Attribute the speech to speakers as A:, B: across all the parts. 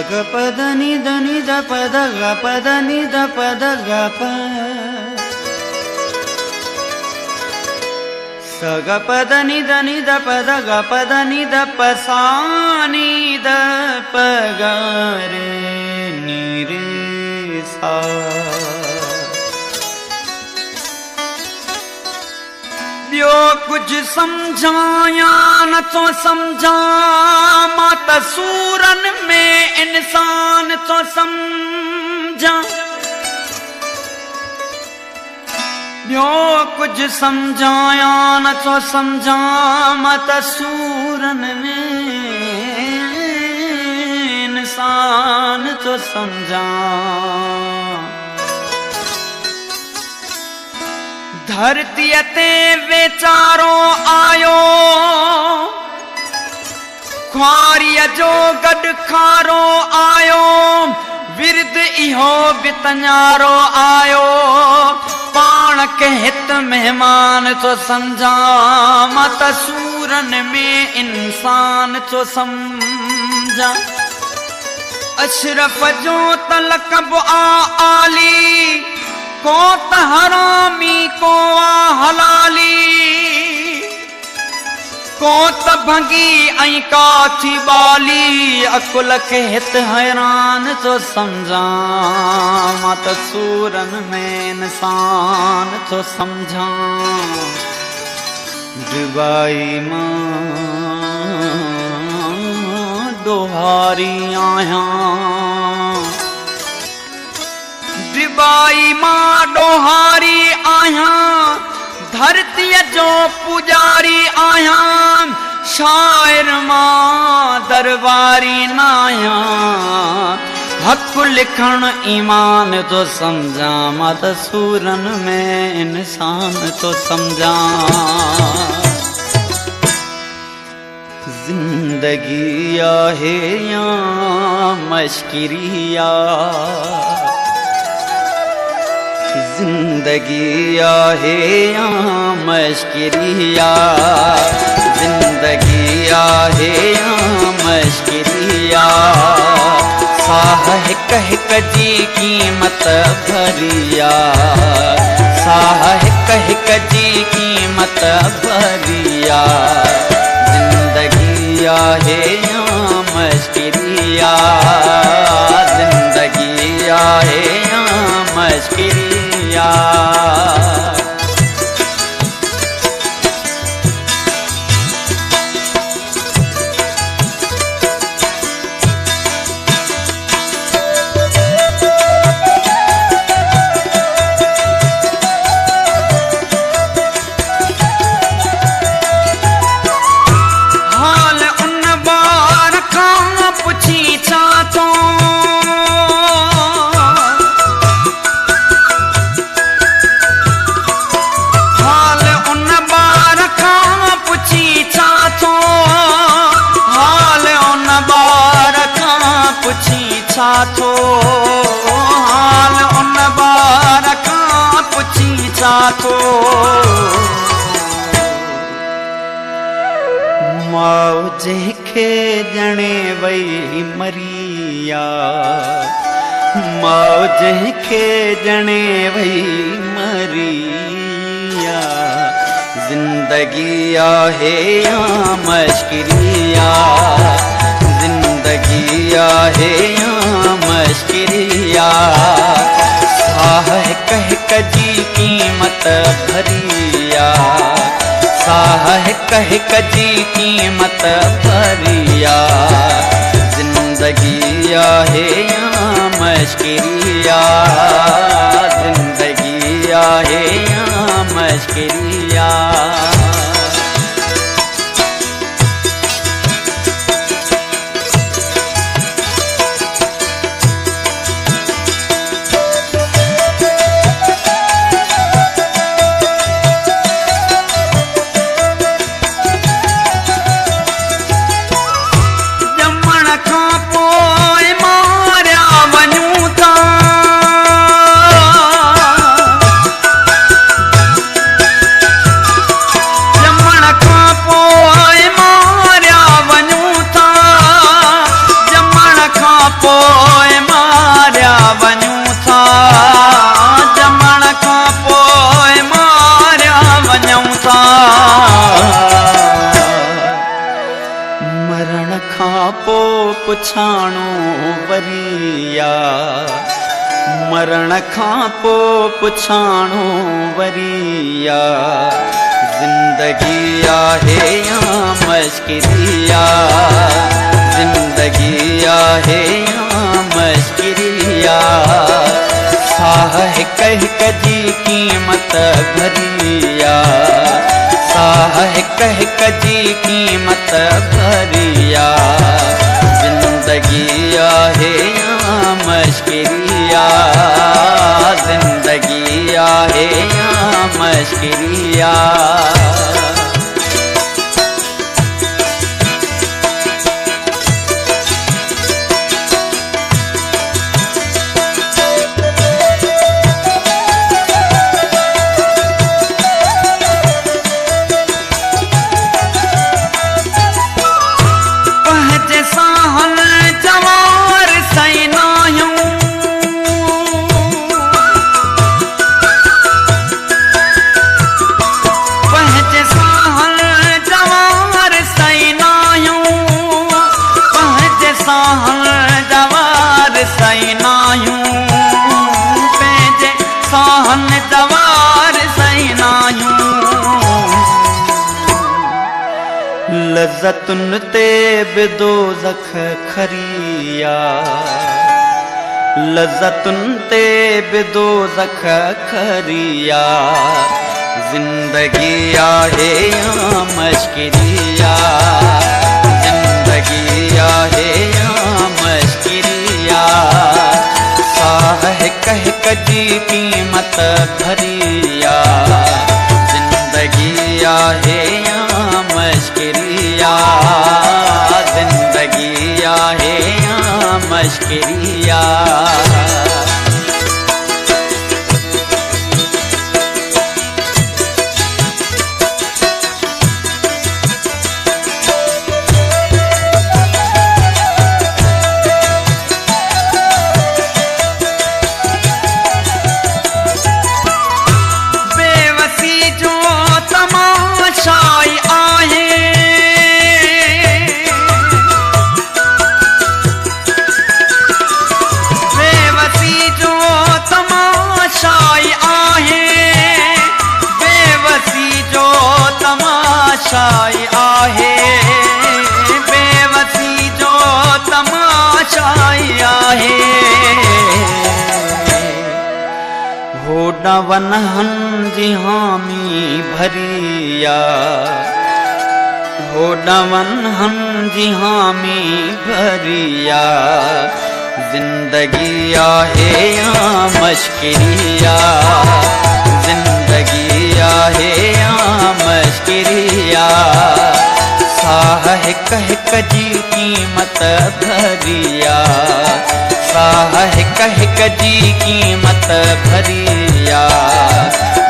A: ग पद नि द नि द पद ग पद नि द पद ग प स ग पद नि द नि द पद ग पद नि द प सा नि द प ग रे नि रे सा। यो कुछ समझाया न तो समझा मात सूरन में इंसान तो समझा। यो कुछ समझाया न तो समझा मात सूरन में इंसान तो समझा। धरती ते वेचारो आयो ख्वारिया जो गड खारो आयो विरद इहो बितन्यारो आयो पाण के हित मेहमान तो समझा मत सूरन में इंसान तो समझा। अशरफ जो तलकब आली को त हरामी को हलाली को त भंगी ऐं काथी बाली अकुल के हित हैरान तो समझा मत सूरन में इंसान तो समझा। डिबाई मां डोहारी आया डिबाई मां डोहारी आया धरती जो पुजारी आया शायर मां दरबारी नाया। हक लिखण ईमान तो समझा मत सूरन में इंसान तो समझा। जिंदगी आहे या मश्किरिया जिंदगी आहे या मश्किरिया जिंदगी आहे या मश्किरिया। साह हिक हिक जी कीमत भरिया साह हिक हिक जी कीमत भरिया। जिंदगी आहे या मश्किरिया जिंदगी आहे या मश्किरिया। हाल उन बार खां पुछी छा तो छाथो हाल उन बार खां पुछी छाथो। माउ जंहिंखे ॼणे वई मरिया माउ जंहिंखे ॼणे वई मरिया। जिंदगी आहे या मश्किरिया जिंदगी आहे या मश्किरिया। साह हिक हिक जी कीमत भरिया साह हिक हिक जी कीमत भरिया। जिंदगी आहे या मश्किरिया जिंदगी आहे या मश्किरिया। पुछाणो वरिया मरण खां पोइ पुछाणो वरिया जिंदगी आहे या मश्किरिया जिंदगी आहे या मश्किरिया साह हिक हिक जी क़ीमत भरिया साह हिक हिक जी क़ीमत भरिया जिंदगी आहे या मश्किरिया जिंदगी आहे या मश्किरिया लज़्ज़तुन ते बि दोज़ख खरिया लज़्ज़तुन ते बि दोज़ख खरिया जिंदगी आहे या मश्किरिया जिंदगी आहे या मश्किरिया साह हिक हिक जी क़ीमत भरिया जिंदगी आहे या मश्किरिया जिंदगी आहे या मश्किरिया तमाशाई आहे बेवसी जो तमाशाई आहे होॾा वनहनि जी हामी भरिया होॾा वनहनि जी हामी भरिया जिंदगी आहे या मश्किरिया जिंदगी आहे या मश्किरिया साह हिक हिक जी क़ीमत भरिया साह हिक हिक जी क़ीमत भरिया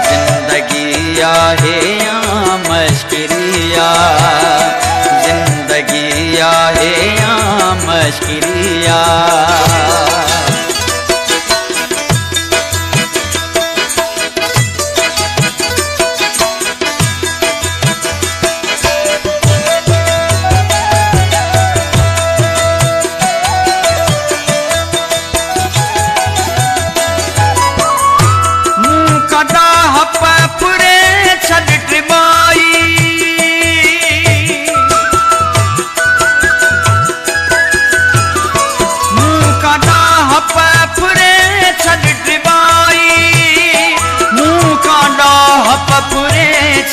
A: जिंदगी आहे या मश्किरिया जिंदगी आहे या मश्किरिया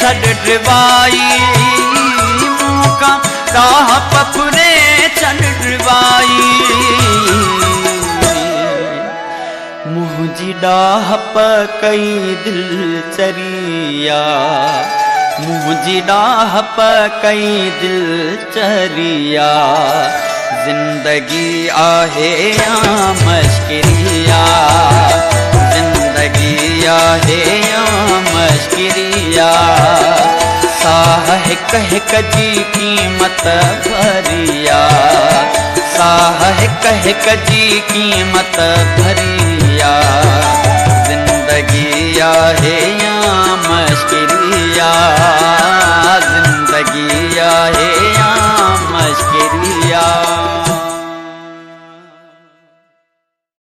A: छड़ ड्रवाई मूका डाह पफरे छड़ ड्रवाई मुझी डाह पकई दिल चरिया मुझी डाह पकई दिल चरिया जिंदगी आहे या मश्किरिया जिंदगी आहे या मश्किरिया साह हिक हिक जी क़ीमत भरिया साह हिक हिक जी क़ीमत भरिया जिंदगी आहे या मश्किरिया